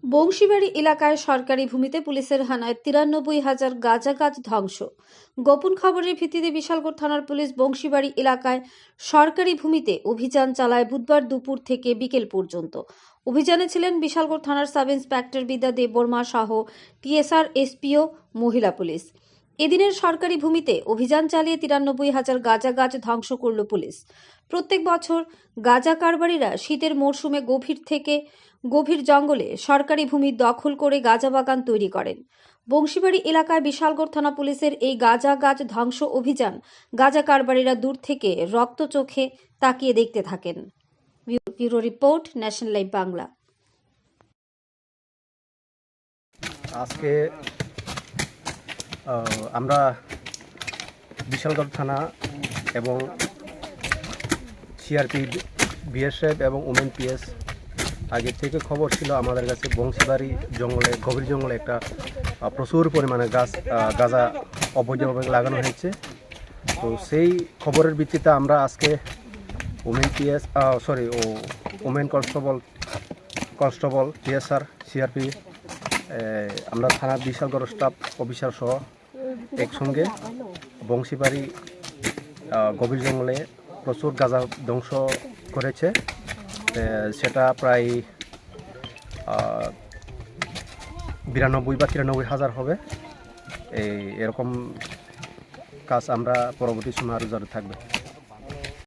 বংশীবাড়ি এলাকায় সরকারি ভূমিতে পুলিশের হানায় ৯৩,০০০ গাঁজা গাছ ধ্বংস। গোপন খবরের ভিত্তিতে বিশালগড় থানার পুলিশ বংশীবাড়ি এলাকায় সরকারি ভূমিতে অভিযান চালায় বুধবার দুপুর থেকে বিকেল পর্যন্ত। অভিযানে ছিলেন বিশালগড় থানার সাব ইন্সপেক্টর বিদ্যা দেববর্মা সহ টিএসআর, এসপিও, মহিলা পুলিশ। এদিনের সরকারি ভূমিতে অভিযান চালিয়ে ৯৩,০০০ গাঁজা গাছ ধ্বংস করল পুলিশ। প্রত্যেক বছর গাঁজা কারবারিরা শীতের মরশুমে গভীর জঙ্গলে সরকারি ভূমি দখল করে গাঁজা বাগান তৈরি করেন। বংশীবাড়ি এলাকায় বিশালগড় থানা পুলিশের এই গাঁজা গাছ ধ্বংস অভিযান গাঁজা কারবারিরা দূর থেকে রক্ত চোখে তাকিয়ে দেখতে থাকেন। Bureau report, national live Bangla. আজকে আমরা বিশালগড় থানা এবং সিআরপি, বিএসএফ এবং ওমেন পিএস আগে থেকে খবর ছিল আমাদের কাছে বংশীবাড়ি জঙ্গলে, গভীর জঙ্গলে একটা প্রচুর পরিমাণে গাঁজা অবৈধভাবে লাগানো হয়েছে। তো সেই খবরের ভিত্তিতে আমরা আজকে ওমেন কনস্টেবল, টিএসআর, সিআরপি, আমরা থানার বিশালগড় স্টাফ অফিসার সহ একসঙ্গে বংশীবাড়ি গভীর জঙ্গলে প্রচুর গাঁজা ধ্বংস করেছে। সেটা প্রায় ৯২ বা ৯৩,০০০ হবে। এরকম কাজ আমরা পরবর্তী সময় আরও জারি থাকবে।